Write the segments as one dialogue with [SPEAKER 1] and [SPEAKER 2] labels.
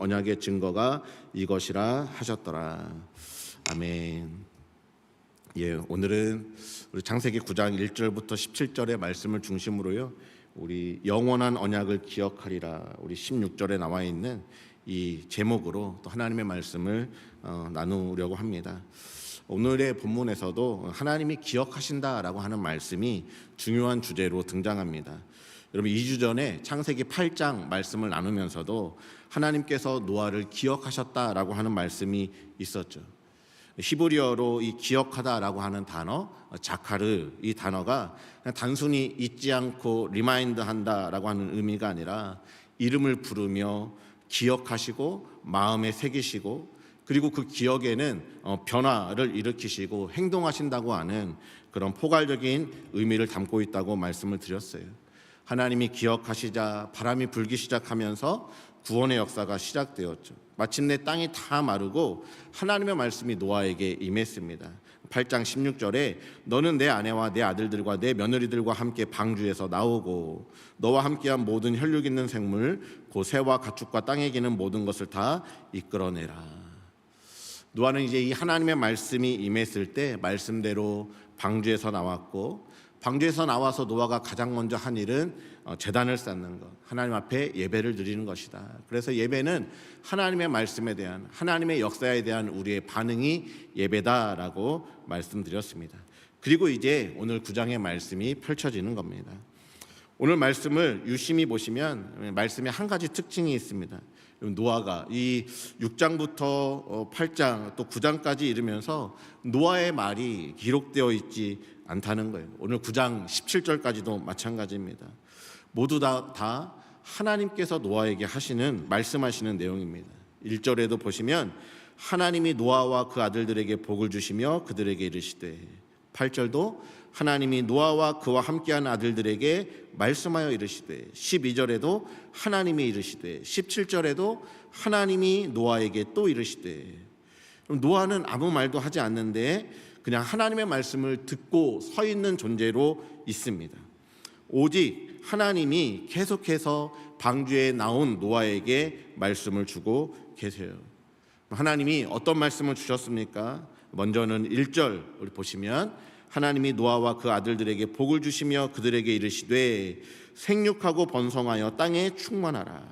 [SPEAKER 1] 언약의 증거가 이것이라 하셨더라. 아멘. 예, 오늘은 우리 창세기 9장 1절부터 17절의 말씀을 중심으로요, 우리 영원한 언약을 기억하리라, 우리 16절에 나와 있는 이 제목으로 또 하나님의 말씀을 나누려고 합니다. 오늘의 본문에서도 하나님이 기억하신다라고 하는 말씀이 중요한 주제로 등장합니다. 여러분, 2주 전에 창세기 8장 말씀을 나누면서도 하나님께서 노아를 기억하셨다라고 하는 말씀이 있었죠. 히브리어로 이 기억하다라고 하는 단어, 자카르, 이 단어가 그냥 단순히 잊지 않고 리마인드 한다라고 하는 의미가 아니라 이름을 부르며 기억하시고 마음에 새기시고, 그리고 그 기억에는 변화를 일으키시고 행동하신다고 하는 그런 포괄적인 의미를 담고 있다고 말씀을 드렸어요. 하나님이 기억하시자 바람이 불기 시작하면서 구원의 역사가 시작되었죠. 마침내 땅이 다 마르고 하나님의 말씀이 노아에게 임했습니다. 8장 16절에 너는 내 아내와 내 아들들과 내 며느리들과 함께 방주에서 나오고 너와 함께한 모든 혈육 있는 생물 곧 새와 가축과 땅에 기는 모든 것을 다 이끌어내라. 노아는 이제 이 하나님의 말씀이 임했을 때 말씀대로 방주에서 나왔고, 방주에서 나와서 노아가 가장 먼저 한 일은 제단을 쌓는 것, 하나님 앞에 예배를 드리는 것이다. 그래서 예배는 하나님의 말씀에 대한, 하나님의 역사에 대한 우리의 반응이 예배다라고 말씀드렸습니다. 그리고 이제 오늘 9장의 말씀이 펼쳐지는 겁니다. 오늘 말씀을 유심히 보시면 말씀에 한 가지 특징이 있습니다. 노아가 이 6장부터 8장 또 9장까지 이르면서 노아의 말이 기록되어 있지 않다는 거예요. 오늘 9장 17절까지도 마찬가지입니다. 모두 다 하나님께서 노아에게 말씀하시는 내용입니다. 1절에도 보시면 하나님이 노아와 그 아들들에게 복을 주시며 그들에게 이르시되, 8절도 하나님이 노아와 그와 함께한 아들들에게 말씀하여 이르시되, 12절에도 하나님이 이르시되, 17절에도 하나님이 노아에게 또 이르시되. 노아는 아무 말도 하지 않는데 그냥 하나님의 말씀을 듣고 서 있는 존재로 있습니다. 오직 하나님이 계속해서 방주에 나온 노아에게 말씀을 주고 계세요. 하나님이 어떤 말씀을 주셨습니까? 먼저는 1절 우리 보시면 하나님이 노아와 그 아들들에게 복을 주시며 그들에게 이르시되 생육하고 번성하여 땅에 충만하라.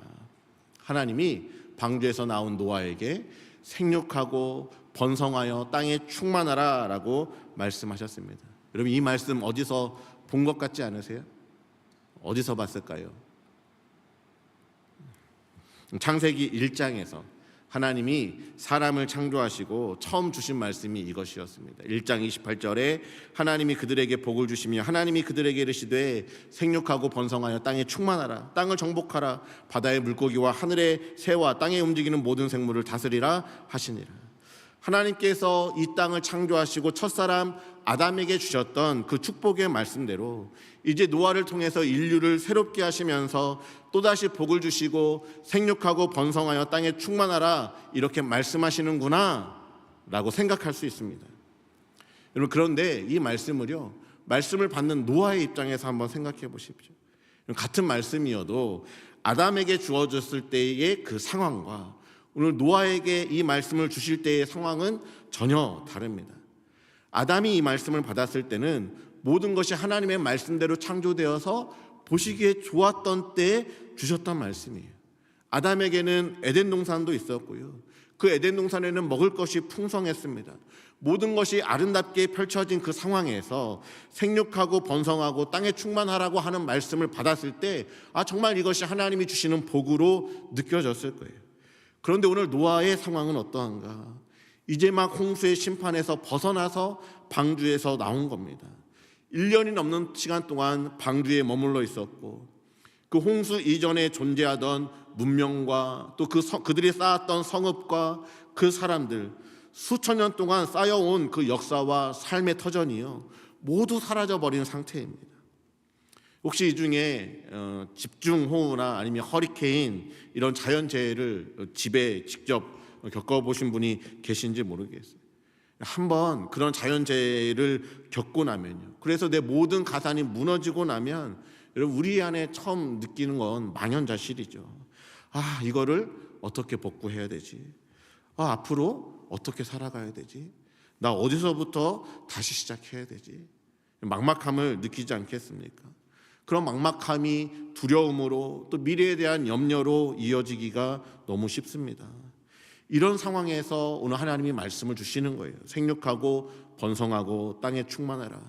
[SPEAKER 1] 하나님이 방주에서 나온 노아에게 생육하고 번성하여 땅에 충만하라 라고 말씀하셨습니다. 여러분, 이 말씀 어디서 본 것 같지 않으세요? 어디서 봤을까요? 창세기 1장에서 하나님이 사람을 창조하시고 처음 주신 말씀이 이것이었습니다. 1장 28절에 하나님이 그들에게 복을 주시며 하나님이 그들에게 이르시되 생육하고 번성하여 땅에 충만하라. 땅을 정복하라. 바다의 물고기와 하늘의 새와 땅에 움직이는 모든 생물을 다스리라 하시니라. 하나님께서 이 땅을 창조하시고 첫사람 아담에게 주셨던 그 축복의 말씀대로 이제 노아를 통해서 인류를 새롭게 하시면서 또다시 복을 주시고 생육하고 번성하여 땅에 충만하라 이렇게 말씀하시는구나 라고 생각할 수 있습니다. 여러분, 그런데 이 말씀을 받는 노아의 입장에서 한번 생각해 보십시오. 같은 말씀이어도 아담에게 주어졌을 때의 그 상황과 오늘 노아에게 이 말씀을 주실 때의 상황은 전혀 다릅니다. 아담이 이 말씀을 받았을 때는 모든 것이 하나님의 말씀대로 창조되어서 보시기에 좋았던 때에 주셨던 말씀이에요. 아담에게는 에덴 동산도 있었고요, 그 에덴 동산에는 먹을 것이 풍성했습니다. 모든 것이 아름답게 펼쳐진 그 상황에서 생육하고 번성하고 땅에 충만하라고 하는 말씀을 받았을 때 정말 이것이 하나님이 주시는 복으로 느껴졌을 거예요. 그런데 오늘 노아의 상황은 어떠한가? 이제 막 홍수의 심판에서 벗어나서 방주에서 나온 겁니다. 1년이 넘는 시간 동안 방주에 머물러 있었고, 그 홍수 이전에 존재하던 문명과 또 그들이 쌓았던 성읍과 그 사람들, 수천 년 동안 쌓여온 그 역사와 삶의 터전이요, 모두 사라져버린 상태입니다. 혹시 이 중에 집중호우나 아니면 허리케인 이런 자연재해를 집에 직접 겪어보신 분이 계신지 모르겠어요. 한번 그런 자연재해를 겪고 나면요, 그래서 내 모든 가산이 무너지고 나면 여러분, 우리 안에 처음 느끼는 건 망연자실이죠. 이거를 어떻게 복구해야 되지? 앞으로 어떻게 살아가야 되지? 나 어디서부터 다시 시작해야 되지? 막막함을 느끼지 않겠습니까? 그런 막막함이 두려움으로 또 미래에 대한 염려로 이어지기가 너무 쉽습니다. 이런 상황에서 오늘 하나님이 말씀을 주시는 거예요. 생육하고 번성하고 땅에 충만하라.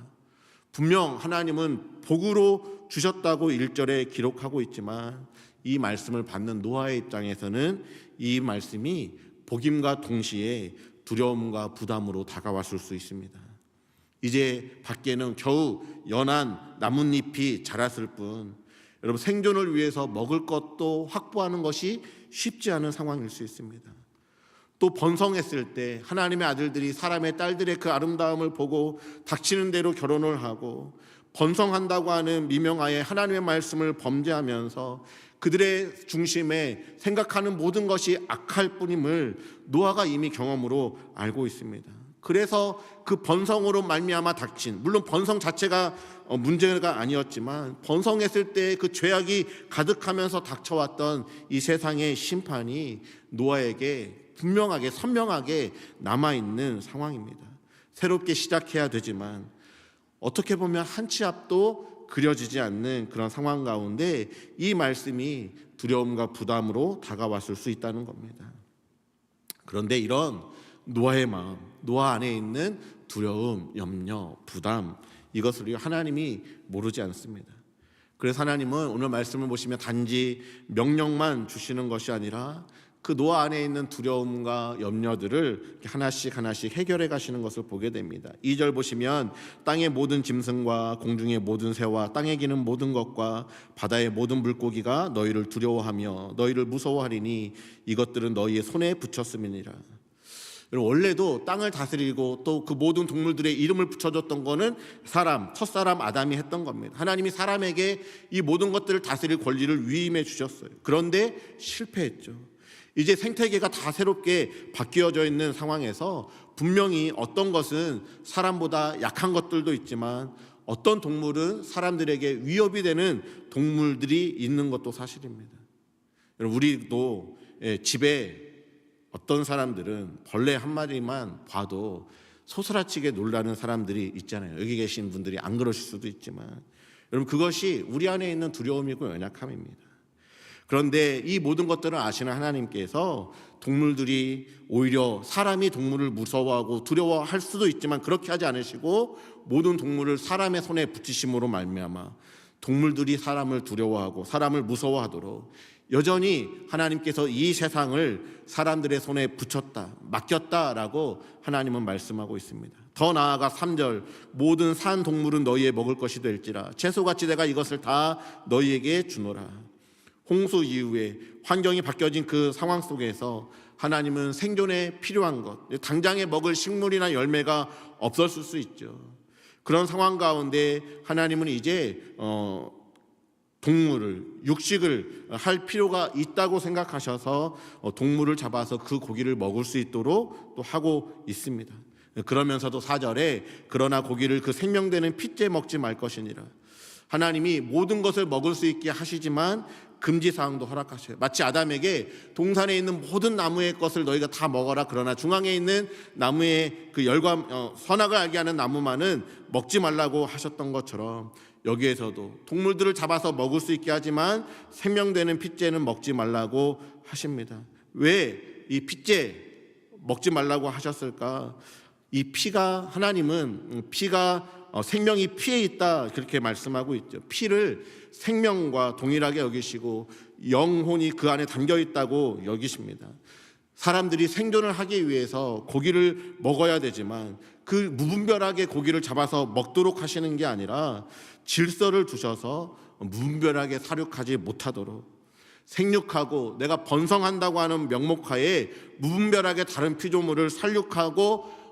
[SPEAKER 1] 분명 하나님은 복으로 주셨다고 1절에 기록하고 있지만 이 말씀을 받는 노아의 입장에서는 이 말씀이 복임과 동시에 두려움과 부담으로 다가왔을 수 있습니다. 이제 밖에는 겨우 연한 나뭇잎이 자랐을 뿐 여러분 생존을 위해서 먹을 것도 확보하는 것이 쉽지 않은 상황일 수 있습니다. 또 번성했을 때 하나님의 아들들이 사람의 딸들의 그 아름다움을 보고 닥치는 대로 결혼을 하고 번성한다고 하는 미명하에 하나님의 말씀을 범죄하면서 그들의 중심에 생각하는 모든 것이 악할 뿐임을 노아가 이미 경험으로 알고 있습니다. 그래서 그 번성으로 말미암아 닥친, 물론 번성 자체가 문제가 아니었지만 번성했을 때 그 죄악이 가득하면서 닥쳐왔던 이 세상의 심판이 노아에게 분명하게 선명하게 남아있는 상황입니다. 새롭게 시작해야 되지만 어떻게 보면 한 치 앞도 그려지지 않는 그런 상황 가운데 이 말씀이 두려움과 부담으로 다가왔을 수 있다는 겁니다. 그런데 이런 노아의 마음, 노아 안에 있는 두려움, 염려, 부담, 이것을 하나님이 모르지 않습니다. 그래서 하나님은 오늘 말씀을 보시면 단지 명령만 주시는 것이 아니라 그 노아 안에 있는 두려움과 염려들을 하나씩 하나씩 해결해 가시는 것을 보게 됩니다. 2절 보시면 땅의 모든 짐승과 공중의 모든 새와 땅에 기는 모든 것과 바다의 모든 물고기가 너희를 두려워하며 너희를 무서워하리니 이것들은 너희의 손에 붙였음이니라. 원래도 땅을 다스리고 또 그 모든 동물들의 이름을 붙여줬던 거는 첫사람 아담이 했던 겁니다. 하나님이 사람에게 이 모든 것들을 다스릴 권리를 위임해 주셨어요. 그런데 실패했죠. 이제 생태계가 다 새롭게 바뀌어져 있는 상황에서 분명히 어떤 것은 사람보다 약한 것들도 있지만 어떤 동물은 사람들에게 위협이 되는 동물들이 있는 것도 사실입니다. 우리도 집에 어떤 사람들은 벌레 한 마리만 봐도 소스라치게 놀라는 사람들이 있잖아요. 여기 계신 분들이 안 그러실 수도 있지만 여러분 그것이 우리 안에 있는 두려움이고 연약함입니다. 그런데 이 모든 것들을 아시는 하나님께서 동물들이 오히려 사람이 동물을 무서워하고 두려워할 수도 있지만 그렇게 하지 않으시고 모든 동물을 사람의 손에 붙이심으로 말미암아 동물들이 사람을 두려워하고 사람을 무서워하도록 여전히 하나님께서 이 세상을 사람들의 손에 붙였다, 맡겼다라고 하나님은 말씀하고 있습니다. 더 나아가 3절 모든 산 동물은 너희의 먹을 것이 될지라 채소같이 내가 이것을 다 너희에게 주노라. 홍수 이후에 환경이 바뀌어진 그 상황 속에서 하나님은 생존에 필요한 것, 당장에 먹을 식물이나 열매가 없었을 수 있죠. 그런 상황 가운데 하나님은 이제 동물을, 육식을 할 필요가 있다고 생각하셔서 동물을 잡아서 그 고기를 먹을 수 있도록 또 하고 있습니다. 그러면서도 4절에 그러나 고기를 그 생명되는 핏째 먹지 말 것이니라. 하나님이 모든 것을 먹을 수 있게 하시지만 금지사항도 허락하셔요. 마치 아담에게 동산에 있는 모든 나무의 것을 너희가 다 먹어라. 그러나 중앙에 있는 나무의 그 열과 선악을 알게 하는 나무만은 먹지 말라고 하셨던 것처럼 여기에서도 동물들을 잡아서 먹을 수 있게 하지만 생명되는 핏째는 먹지 말라고 하십니다. 왜 이 핏째 먹지 말라고 하셨을까? 이 피가 하나님은 피가 생명이 피에 있다 그렇게 말씀하고 있죠. 피를 생명과 동일하게 여기시고 영혼이 그 안에 담겨 있다고 여기십니다. 사람들이 생존을 하기 위해서 고기를 먹어야 되지만 그 무분별하게 고기를 잡아서 먹도록 하시는 게 아니라 질서를 두셔서 무분별하게 사육하지 못하도록 생육하고 내가 번성한다고 하는 명목하에 무분별하게 다른 피조물을 살육하고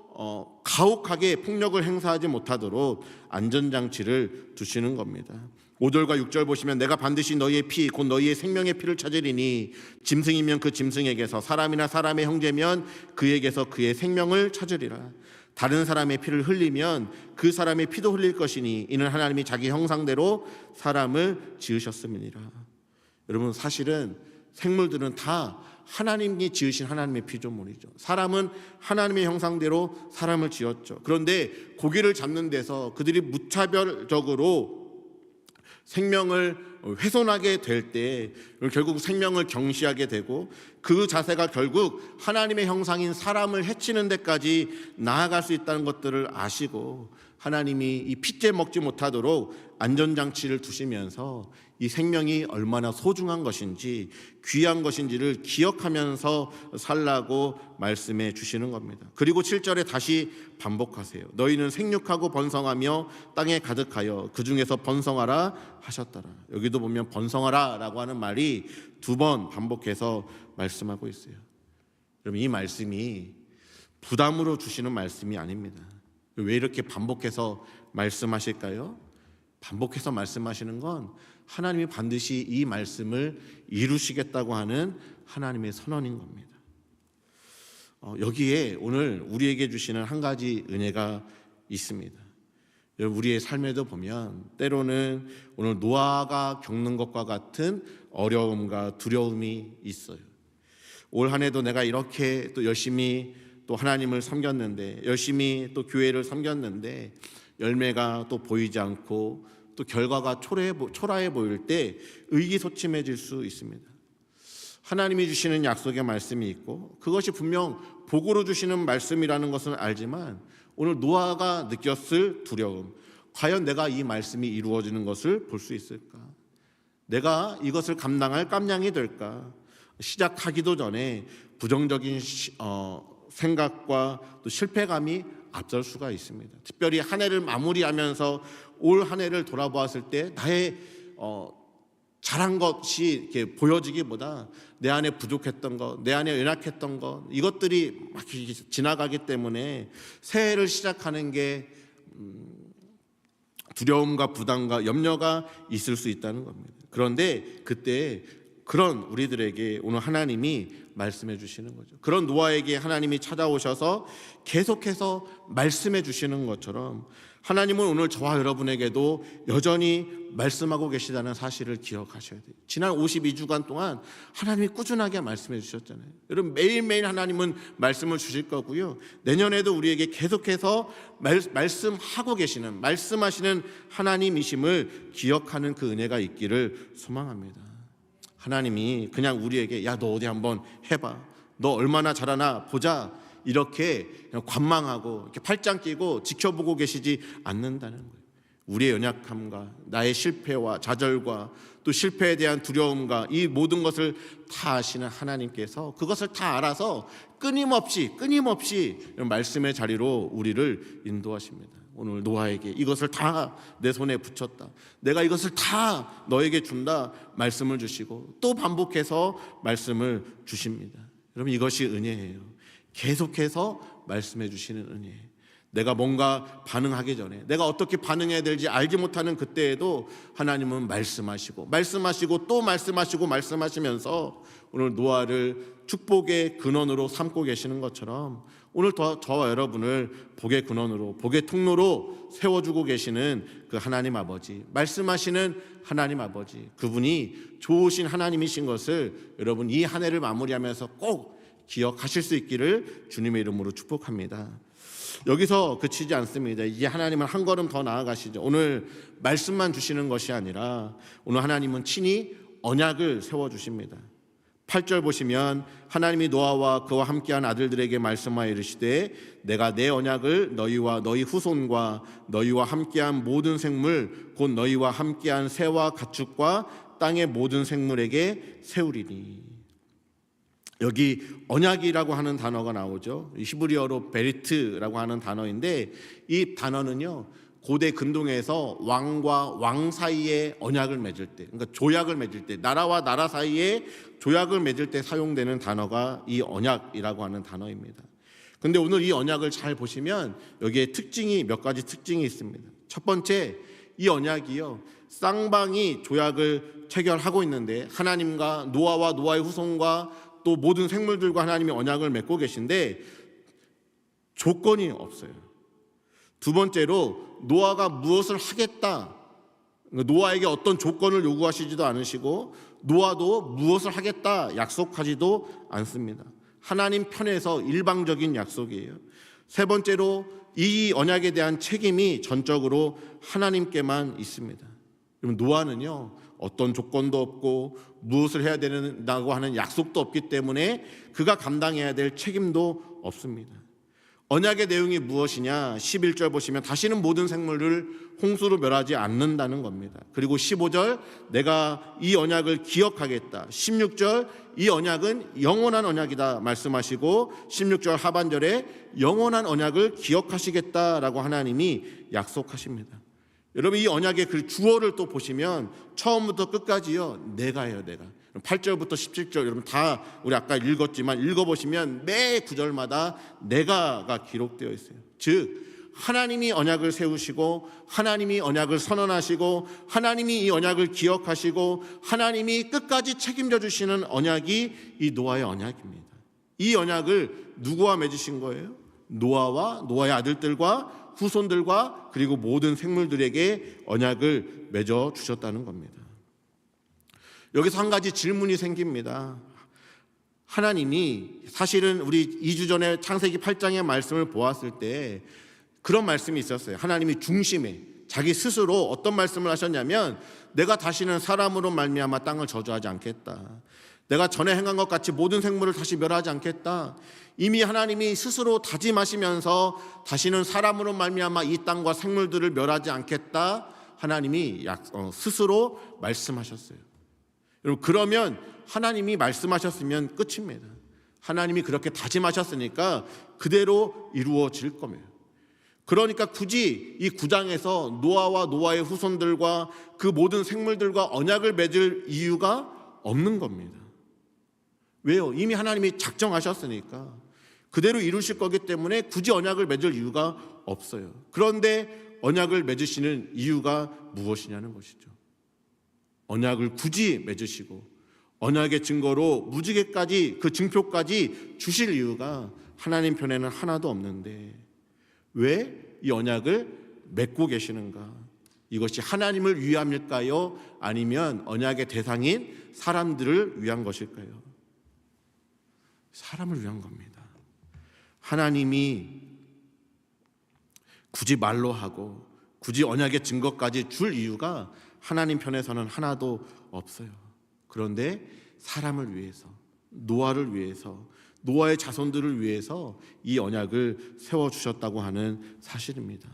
[SPEAKER 1] 가혹하게 폭력을 행사하지 못하도록 안전장치를 두시는 겁니다. 5절과 6절 보시면 내가 반드시 너희의 피 곧 너희의 생명의 피를 찾으리니 짐승이면 그 짐승에게서 사람이나 사람의 형제면 그에게서 그의 생명을 찾으리라. 다른 사람의 피를 흘리면 그 사람의 피도 흘릴 것이니 이는 하나님이 자기 형상대로 사람을 지으셨음이니라. 여러분 사실은 생물들은 다 하나님이 지으신 하나님의 피조물이죠. 사람은 하나님의 형상대로 사람을 지었죠. 그런데 고기를 잡는 데서 그들이 무차별적으로 생명을 훼손하게 될 때 결국 생명을 경시하게 되고 그 자세가 결국 하나님의 형상인 사람을 해치는 데까지 나아갈 수 있다는 것들을 아시고 하나님이 이 핏째 먹지 못하도록 안전장치를 두시면서 이 생명이 얼마나 소중한 것인지 귀한 것인지를 기억하면서 살라고 말씀해 주시는 겁니다. 그리고 7절에 다시 반복하세요. 너희는 생육하고 번성하며 땅에 가득하여 그 중에서 번성하라 하셨더라. 여기도 보면 번성하라 라고 하는 말이 2번 반복해서 말씀하고 있어요. 여러분, 이 말씀이 부담으로 주시는 말씀이 아닙니다. 왜 이렇게 반복해서 말씀하실까요? 반복해서 말씀하시는 건 하나님이 반드시 이 말씀을 이루시겠다고 하는 하나님의 선언인 겁니다. 여기에 오늘 우리에게 주시는 한 가지 은혜가 있습니다. 우리의 삶에도 보면 때로는 오늘 노아가 겪는 것과 같은 어려움과 두려움이 있어요. 올 한 해도 내가 이렇게 또 열심히 또 하나님을 섬겼는데, 열심히 또 교회를 섬겼는데 열매가 또 보이지 않고 또 결과가 초라해 보일 때 의기소침해질 수 있습니다. 하나님이 주시는 약속의 말씀이 있고 그것이 분명 복으로 주시는 말씀이라는 것은 알지만 오늘 노아가 느꼈을 두려움, 과연 내가 이 말씀이 이루어지는 것을 볼 수 있을까? 내가 이것을 감당할 깜냥이 될까? 시작하기도 전에 부정적인 생각과 또 실패감이 앞설 수가 있습니다. 특별히 한 해를 마무리하면서 올 한 해를 돌아보았을 때 나의 잘한 것이 이렇게 보여지기보다 내 안에 부족했던 것, 내 안에 연약했던 것, 이것들이 막 지나가기 때문에 새해를 시작하는 게 두려움과 부담과 염려가 있을 수 있다는 겁니다. 그런데 그때 그런 우리들에게 오늘 하나님이 말씀해 주시는 거죠. 그런 노아에게 하나님이 찾아오셔서 계속해서 말씀해 주시는 것처럼 하나님은 오늘 저와 여러분에게도 여전히 말씀하고 계시다는 사실을 기억하셔야 돼요. 지난 52주간 동안 하나님이 꾸준하게 말씀해 주셨잖아요. 여러분, 매일매일 하나님은 말씀을 주실 거고요. 내년에도 우리에게 계속해서 말씀하고 계시는, 말씀하시는 하나님이심을 기억하는 그 은혜가 있기를 소망합니다. 하나님이 그냥 우리에게 야, 너 어디 한번 해봐, 너 얼마나 잘하나 보자, 이렇게 그냥 관망하고 이렇게 팔짱 끼고 지켜보고 계시지 않는다는 거예요. 우리의 연약함과 나의 실패와 좌절과 또 실패에 대한 두려움과 이 모든 것을 다 아시는 하나님께서 그것을 다 알아서 끊임없이 말씀의 자리로 우리를 인도하십니다. 오늘 노아에게 이것을 다 내 손에 붙였다, 내가 이것을 다 너에게 준다 말씀을 주시고 또 반복해서 말씀을 주십니다. 여러분, 이것이 은혜예요. 계속해서 말씀해 주시는 은혜예요. 내가 뭔가 반응하기 전에, 내가 어떻게 반응해야 될지 알지 못하는 그때에도 하나님은 말씀하시고 또 말씀하시면서 오늘 노아를 축복의 근원으로 삼고 계시는 것처럼 오늘 저와 여러분을 복의 근원으로, 복의 통로로 세워주고 계시는 그 하나님 아버지, 말씀하시는 하나님 아버지, 그분이 좋으신 하나님이신 것을 여러분 이 한 해를 마무리하면서 꼭 기억하실 수 있기를 주님의 이름으로 축복합니다. 여기서 그치지 않습니다. 이제 하나님은 한 걸음 더 나아가시죠. 오늘 말씀만 주시는 것이 아니라 오늘 하나님은 친히 언약을 세워주십니다. 8절 보시면 하나님이 노아와 그와 함께한 아들들에게 말씀하여 이르시되 내가 내 언약을 너희와 너희 후손과 너희와 함께한 모든 생물 곧 너희와 함께한 새와 가축과 땅의 모든 생물에게 세우리니. 여기 언약이라고 하는 단어가 나오죠. 히브리어로 베리트라고 하는 단어인데 이 단어는요, 고대 근동에서 왕과 왕 사이에 언약을 맺을 때, 그러니까 조약을 맺을 때, 나라와 나라 사이에 조약을 맺을 때 사용되는 단어가 이 언약이라고 하는 단어입니다. 근데 오늘 이 언약을 잘 보시면 여기에 몇 가지 특징이 있습니다. 첫 번째, 이 언약이요, 쌍방이 조약을 체결하고 있는데 하나님과 노아와 노아의 후손과 또 모든 생물들과 하나님이 언약을 맺고 계신데 조건이 없어요. 두 번째로 노아가 무엇을 하겠다는 노아에게 어떤 조건을 요구하시지도 않으시고 노아도 무엇을 하겠다 약속하지도 않습니다. 하나님 편에서 일방적인 약속이에요. 세 번째로 이 언약에 대한 책임이 전적으로 하나님께만 있습니다. 그럼 노아는요, 어떤 조건도 없고 무엇을 해야 된다고 하는 약속도 없기 때문에 그가 감당해야 될 책임도 없습니다. 언약의 내용이 무엇이냐? 11절 보시면 다시는 모든 생물을 홍수로 멸하지 않는다는 겁니다. 그리고 15절 내가 이 언약을 기억하겠다. 16절 이 언약은 영원한 언약이다 말씀하시고 16절 하반절에 영원한 언약을 기억하시겠다라고 하나님이 약속하십니다. 여러분 이 언약의 그 주어를 또 보시면 처음부터 끝까지요 내가예요. 내가. 8절부터 17절 여러분 다 우리 아까 읽었지만 읽어보시면 매 구절마다 내가가 기록되어 있어요. 즉 하나님이 언약을 세우시고 하나님이 언약을 선언하시고 하나님이 이 언약을 기억하시고 하나님이 끝까지 책임져 주시는 언약이 이 노아의 언약입니다. 이 언약을 누구와 맺으신 거예요? 노아와 노아의 아들들과 후손들과 그리고 모든 생물들에게 언약을 맺어 주셨다는 겁니다. 여기서 한 가지 질문이 생깁니다. 하나님이 사실은 우리 2주 전에 창세기 8장의 말씀을 보았을 때 그런 말씀이 있었어요. 하나님이 중심에 자기 스스로 어떤 말씀을 하셨냐면 내가 다시는 사람으로 말미암아 땅을 저주하지 않겠다. 내가 전에 행한 것 같이 모든 생물을 다시 멸하지 않겠다. 이미 하나님이 스스로 다짐하시면서 다시는 사람으로 말미암아 이 땅과 생물들을 멸하지 않겠다. 하나님이 스스로 말씀하셨어요. 여러분 그러면 하나님이 말씀하셨으면 끝입니다. 하나님이 그렇게 다짐하셨으니까 그대로 이루어질 겁니다. 그러니까 굳이 이 9장에서 노아와 노아의 후손들과 그 모든 생물들과 언약을 맺을 이유가 없는 겁니다. 왜요? 이미 하나님이 작정하셨으니까 그대로 이루실 거기 때문에 굳이 언약을 맺을 이유가 없어요. 그런데 언약을 맺으시는 이유가 무엇이냐는 것이죠. 언약을 굳이 맺으시고 언약의 증거로 무지개까지 그 증표까지 주실 이유가 하나님 편에는 하나도 없는데 왜 이 언약을 맺고 계시는가? 이것이 하나님을 위함일까요? 아니면 언약의 대상인 사람들을 위한 것일까요? 사람을 위한 겁니다. 하나님이 굳이 말로 하고 굳이 언약의 증거까지 줄 이유가 하나님 편에서는 하나도 없어요. 그런데 사람을 위해서, 노아를 위해서, 노아의 자손들을 위해서 이 언약을 세워주셨다고 하는 사실입니다.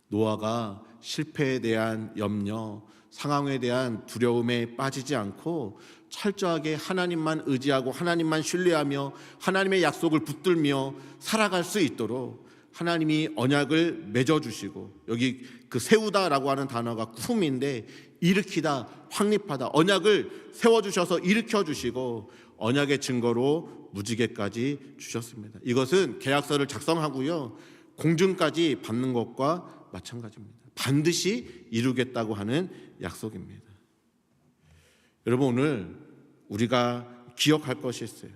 [SPEAKER 1] 노아가 실패에 대한 염려, 상황에 대한 두려움에 빠지지 않고 철저하게 하나님만 의지하고 하나님만 신뢰하며 하나님의 약속을 붙들며 살아갈 수 있도록 하나님이 언약을 맺어주시고, 여기 그 세우다라고 하는 단어가 쿰인데 일으키다, 확립하다, 언약을 세워주셔서 일으켜주시고 언약의 증거로 무지개까지 주셨습니다. 이것은 계약서를 작성하고요 공증까지 받는 것과 마찬가지입니다. 반드시 이루겠다고 하는 약속입니다. 여러분 오늘 우리가 기억할 것이 있어요.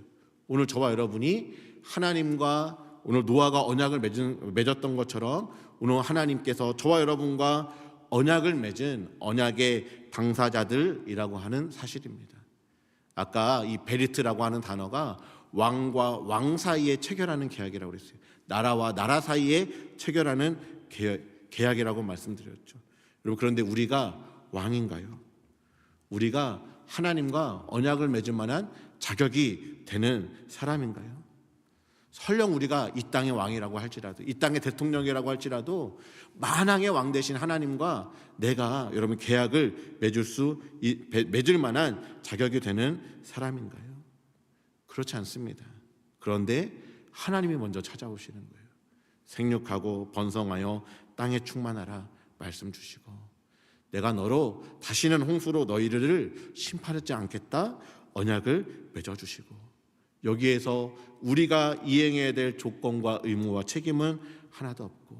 [SPEAKER 1] 오늘 저와 여러분이 하나님과 오늘 노아가 언약을 맺었던 것처럼 오늘 하나님께서 저와 여러분과 언약을 맺은 언약의 당사자들이라고 하는 사실입니다. 아까 이 베리트라고 하는 단어가 왕과 왕 사이에 체결하는 계약이라고 그랬어요. 나라와 나라 사이에 체결하는 계약이라고 말씀드렸죠. 여러분 그런데 우리가 왕인가요? 우리가 하나님과 언약을 맺을 만한 자격이 되는 사람인가요? 설령 우리가 이 땅의 왕이라고 할지라도, 이 땅의 대통령이라고 할지라도 만왕의 왕 되신 하나님과 내가 여러분 계약을 맺을 만한 자격이 되는 사람인가요? 그렇지 않습니다. 그런데 하나님이 먼저 찾아오시는 거예요. 생육하고 번성하여 땅에 충만하라 말씀 주시고, 내가 너로 다시는 홍수로 너희를 심판하지 않겠다 언약을 맺어주시고, 여기에서 우리가 이행해야 될 조건과 의무와 책임은 하나도 없고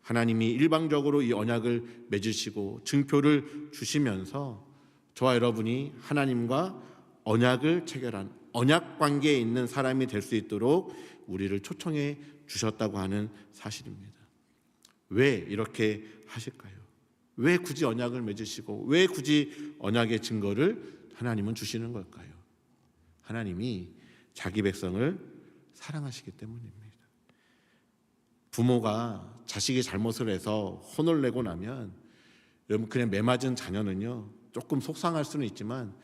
[SPEAKER 1] 하나님이 일방적으로 이 언약을 맺으시고 증표를 주시면서 저와 여러분이 하나님과 언약을 체결한 언약 관계에 있는 사람이 될 수 있도록 우리를 초청해 주셨다고 하는 사실입니다. 왜 이렇게 하실까요? 왜 굳이 언약을 맺으시고 왜 굳이 언약의 증거를 하나님은 주시는 걸까요? 하나님이 자기 백성을 사랑하시기 때문입니다. 부모가 자식이 잘못을 해서 혼을 내고 나면 여러분 그냥 매맞은 자녀는요 조금 속상할 수는 있지만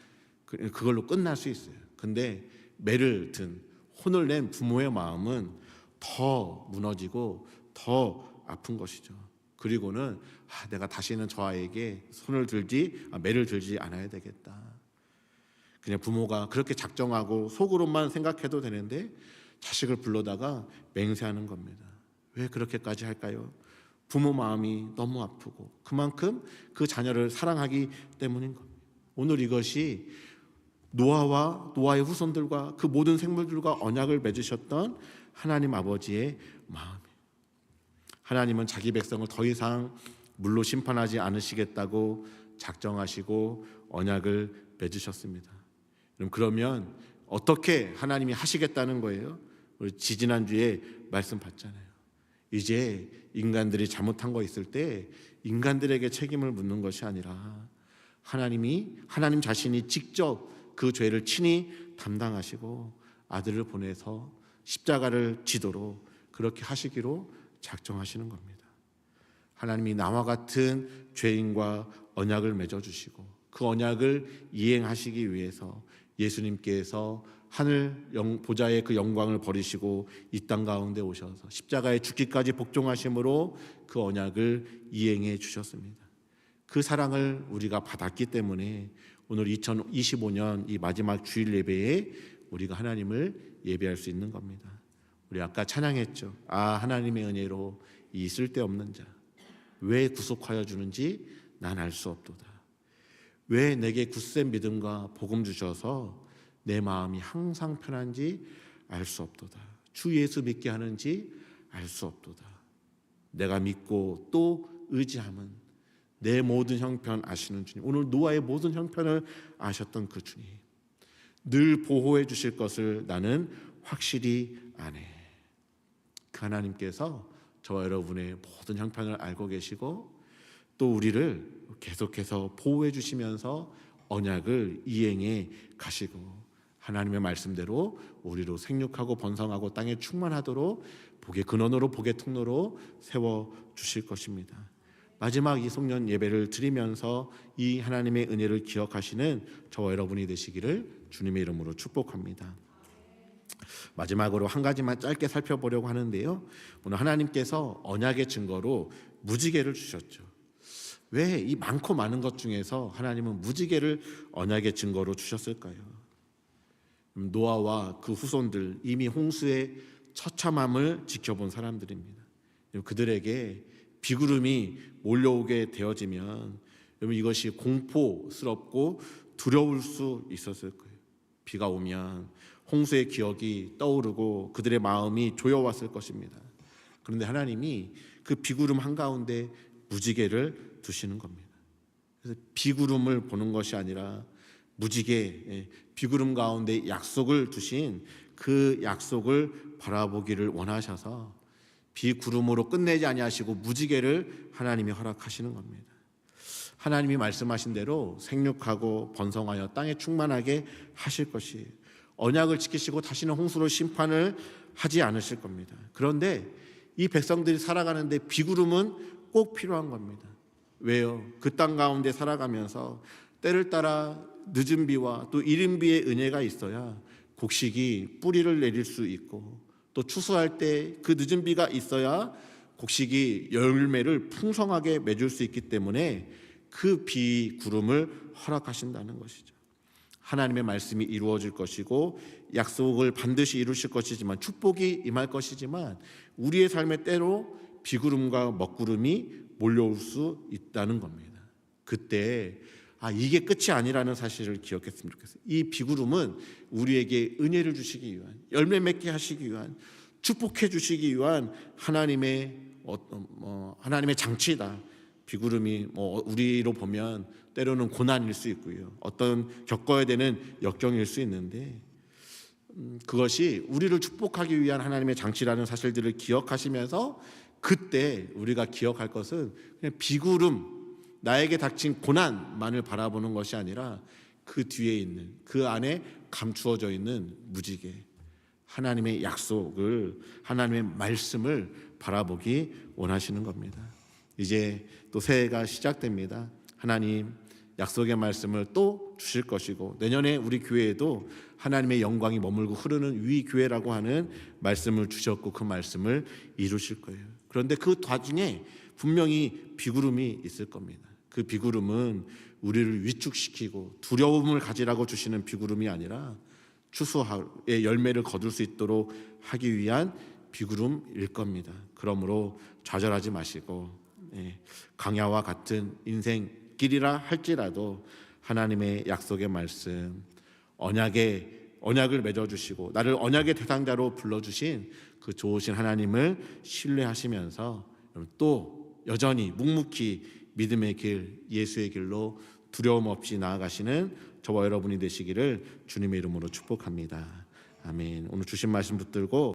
[SPEAKER 1] 그걸로 끝날 수 있어요. 근데 매를 든 혼을 낸 부모의 마음은 더 무너지고 더 아픈 것이죠. 그리고는 내가 다시는 저 아이에게 매를 들지 않아야 되겠다. 그냥 부모가 그렇게 작정하고 속으로만 생각해도 되는데 자식을 불러다가 맹세하는 겁니다. 왜 그렇게까지 할까요? 부모 마음이 너무 아프고 그만큼 그 자녀를 사랑하기 때문인 겁니다. 오늘 이것이 노아의 후손들과 그 모든 생물들과 언약을 맺으셨던 하나님 아버지의 마음이에요. 하나님은 자기 백성을 더 이상 물로 심판하지 않으시겠다고 작정하시고 언약을 맺으셨습니다. 그러면 어떻게 하나님이 하시겠다는 거예요? 우리 지지난주에 말씀 봤잖아요. 이제 인간들이 잘못한 거 있을 때 인간들에게 책임을 묻는 것이 아니라 하나님 자신이 직접 그 죄를 친히 담당하시고 아들을 보내서 십자가를 지도록 그렇게 하시기로 작정하시는 겁니다. 하나님이 나와 같은 죄인과 언약을 맺어주시고 그 언약을 이행하시기 위해서 예수님께서 하늘 보좌의 그 영광을 버리시고 이 땅 가운데 오셔서 십자가에 죽기까지 복종하심으로 그 언약을 이행해 주셨습니다. 그 사랑을 우리가 받았기 때문에 오늘 2025년 이 마지막 주일 예배에 우리가 하나님을 예배할 수 있는 겁니다. 우리 아까 찬양했죠. 하나님의 은혜로 이 쓸데없는 자 왜 구속하여 주는지 난 알 수 없도다. 왜 내게 굳센 믿음과 복음 주셔서 내 마음이 항상 편한지 알 수 없도다. 주 예수 믿게 하는지 알 수 없도다. 내가 믿고 또 의지함은 내 모든 형편 아시는 주님. 오늘 노아의 모든 형편을 아셨던 그 주님. 늘 보호해 주실 것을 나는 확실히 아네. 그 하나님께서 저와 여러분의 모든 형편을 알고 계시고 또 우리를 계속해서 보호해 주시면서 언약을 이행해 가시고 하나님의 말씀대로 우리로 생육하고 번성하고 땅에 충만하도록 복의 근원으로 복의 통로로 세워 주실 것입니다. 마지막 이 송년 예배를 드리면서 이 하나님의 은혜를 기억하시는 저와 여러분이 되시기를 주님의 이름으로 축복합니다. 마지막으로 한 가지만 짧게 살펴보려고 하는데요. 오늘 하나님께서 언약의 증거로 무지개를 주셨죠. 왜 이 많고 많은 것 중에서 하나님은 무지개를 언약의 증거로 주셨을까요? 노아와 그 후손들 이미 홍수의 처참함을 지켜본 사람들입니다. 그들에게 비구름이 몰려오게 되어지면 여러분 이것이 공포스럽고 두려울 수 있었을 거예요. 비가 오면 홍수의 기억이 떠오르고 그들의 마음이 조여왔을 것입니다. 그런데 하나님이 그 비구름 한가운데 무지개를 두시는 겁니다. 그래서 비구름을 보는 것이 아니라 무지개, 비구름 가운데 약속을 두신 그 약속을 바라보기를 원하셔서 비구름으로 끝내지 아니하시고 무지개를 하나님이 허락하시는 겁니다. 하나님이 말씀하신 대로 생육하고 번성하여 땅에 충만하게 하실 것이 언약을 지키시고 다시는 홍수로 심판을 하지 않으실 겁니다. 그런데 이 백성들이 살아가는데 비구름은 꼭 필요한 겁니다. 왜요? 그 땅 가운데 살아가면서 때를 따라 늦은 비와 또 이른 비의 은혜가 있어야 곡식이 뿌리를 내릴 수 있고 또 추수할 때 그 늦은 비가 있어야 곡식이 열매를 풍성하게 맺을 수 있기 때문에 그 비구름을 허락하신다는 것이죠. 하나님의 말씀이 이루어질 것이고 약속을 반드시 이루실 것이지만 축복이 임할 것이지만 우리의 삶의 때로 비구름과 먹구름이 몰려올 수 있다는 겁니다. 그때 이게 끝이 아니라는 사실을 기억했으면 좋겠어요. 이 비구름은 우리에게 은혜를 주시기 위한, 열매 맺게 하시기 위한, 축복해 주시기 위한 하나님의 장치다. 비구름이 우리로 보면 때로는 고난일 수 있고요. 어떤 겪어야 되는 역경일 수 있는데 그것이 우리를 축복하기 위한 하나님의 장치라는 사실들을 기억하시면서 그때 우리가 기억할 것은 그냥 비구름, 나에게 닥친 고난만을 바라보는 것이 아니라 그 뒤에 있는, 그 안에 감추어져 있는 무지개, 하나님의 약속을, 하나님의 말씀을 바라보기 원하시는 겁니다. 이제 또 새해가 시작됩니다. 하나님 약속의 말씀을 또 주실 것이고, 내년에 우리 교회에도 하나님의 영광이 머물고 흐르는 위교회라고 하는 말씀을 주셨고 그 말씀을 이루실 거예요. 그런데 그 도중에 분명히 비구름이 있을 겁니다. 그 비구름은 우리를 위축시키고 두려움을 가지라고 주시는 비구름이 아니라 추수의 열매를 거둘 수 있도록 하기 위한 비구름일 겁니다. 그러므로 좌절하지 마시고, 강야와 같은 인생길이라 할지라도 하나님의 약속의 말씀, 언약을 맺어주시고 나를 언약의 대상자로 불러주신 그 좋으신 하나님을 신뢰하시면서 또 여전히 묵묵히 믿음의 길, 예수의 길로 두려움 없이 나아가시는 저와 여러분이 되시기를 주님의 이름으로 축복합니다. 아멘. 오늘 주신 말씀 붙들고